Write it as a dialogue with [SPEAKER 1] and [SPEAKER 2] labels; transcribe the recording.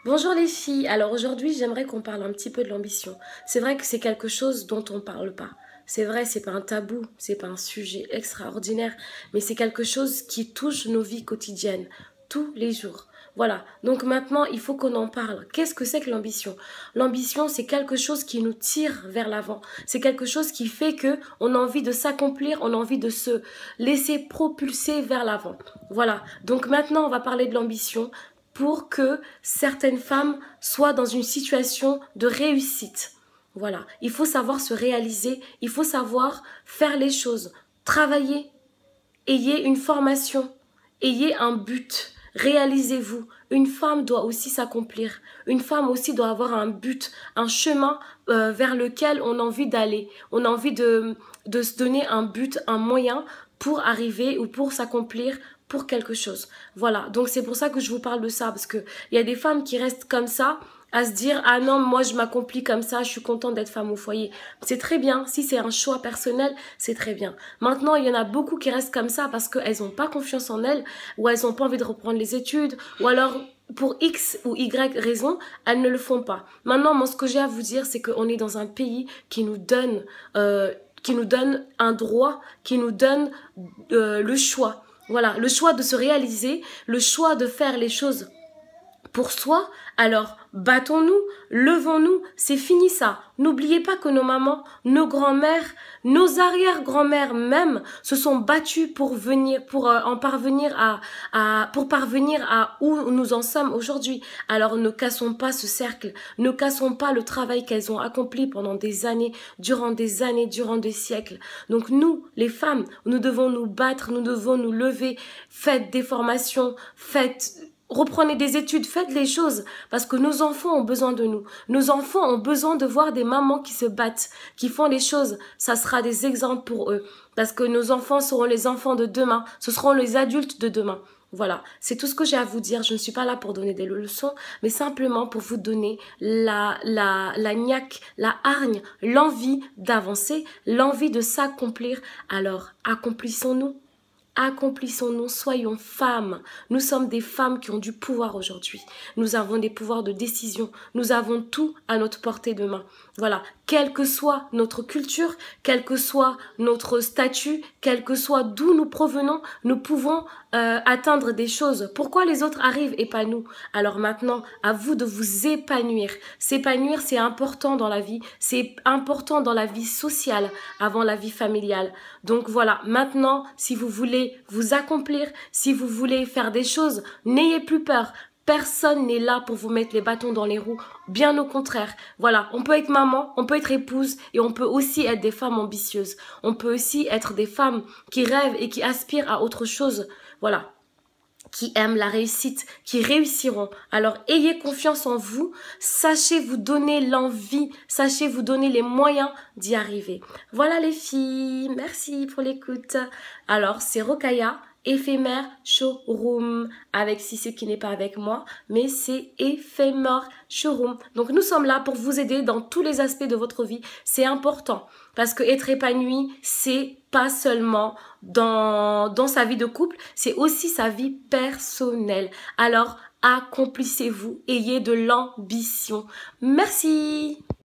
[SPEAKER 1] Bonjour les filles, alors aujourd'hui j'aimerais qu'on parle un petit peu de l'ambition. C'est vrai que c'est quelque chose dont on ne parle pas. C'est vrai, c'est pas un tabou, c'est pas un sujet extraordinaire, mais c'est quelque chose qui touche nos vies quotidiennes, tous les jours. Voilà, donc maintenant il faut qu'on en parle. Qu'est-ce que c'est que l'ambition? L'ambition c'est quelque chose qui nous tire vers l'avant. C'est quelque chose qui fait que on a envie de s'accomplir, on a envie de se laisser propulser vers l'avant. Voilà, donc maintenant on va parler de l'ambition pour que certaines femmes soient dans une situation de réussite. Voilà, il faut savoir se réaliser, il faut savoir faire les choses, travailler, ayez une formation, ayez un but, réalisez-vous. Une femme doit aussi s'accomplir, une femme aussi doit avoir un but, un chemin vers lequel on a envie d'aller, on a envie de se donner un but, un moyen pour arriver ou pour s'accomplir pour quelque chose. Voilà, donc c'est pour ça que je vous parle de ça, parce que il y a des femmes qui restent comme ça, à se dire ah non moi je m'accomplis comme ça, je suis contente d'être femme au foyer. C'est très bien, si c'est un choix personnel, c'est très bien. Maintenant il y en a beaucoup qui restent comme ça parce qu'elles n'ont pas confiance en elles, ou elles n'ont pas envie de reprendre les études, ou alors pour X ou Y raison, elles ne le font pas. Maintenant moi ce que j'ai à vous dire c'est qu'on est dans un pays qui nous donne un droit, qui nous donne le choix. Voilà, le choix de se réaliser, le choix de faire les choses pour soi, alors battons-nous, levons-nous, c'est fini ça. N'oubliez pas que nos mamans, nos grands-mères, nos arrière-grand-mères même se sont battues pour venir, pour parvenir à où nous en sommes aujourd'hui. Alors ne cassons pas ce cercle, ne cassons pas le travail qu'elles ont accompli pendant des années, durant des siècles. Donc nous, les femmes, nous devons nous battre, nous devons nous lever, faites des formations, reprenez des études, faites les choses, parce que nos enfants ont besoin de nous. Nos enfants ont besoin de voir des mamans qui se battent, qui font les choses. Ça sera des exemples pour eux, parce que nos enfants seront les enfants de demain, ce seront les adultes de demain. Voilà, c'est tout ce que j'ai à vous dire. Je ne suis pas là pour donner des leçons, mais simplement pour vous donner la niaque, la hargne, l'envie d'avancer, l'envie de s'accomplir. Alors, accomplissons-nous. Accomplissons-nous, soyons femmes. Nous sommes des femmes qui ont du pouvoir aujourd'hui. Nous avons des pouvoirs de décision. Nous avons tout à notre portée de main. Voilà, quelle que soit notre culture, quel que soit notre statut, quel que soit d'où nous provenons, nous pouvons atteindre des choses. Pourquoi les autres arrivent et pas nous? Alors maintenant, à vous de vous épanouir. S'épanouir, c'est important dans la vie. C'est important dans la vie sociale avant la vie familiale. Donc voilà, maintenant, si vous voulez vous accomplir, si vous voulez faire des choses, n'ayez plus peur. Personne n'est là pour vous mettre les bâtons dans les roues, bien au contraire. Voilà, on peut être maman, on peut être épouse et on peut aussi être des femmes ambitieuses. On peut aussi être des femmes qui rêvent et qui aspirent à autre chose. Voilà, qui aiment la réussite, qui réussiront. Alors ayez confiance en vous, sachez vous donner l'envie, sachez vous donner les moyens d'y arriver. Voilà les filles, merci pour l'écoute. Alors c'est Rokaya, éphémère showroom, avec Cissé qui n'est pas avec moi, mais c'est éphémère showroom. Donc nous sommes là pour vous aider dans tous les aspects de votre vie, c'est important. Parce que être épanoui, c'est pas seulement dans sa vie de couple, c'est aussi sa vie personnelle. Alors, accomplissez-vous, ayez de l'ambition. Merci.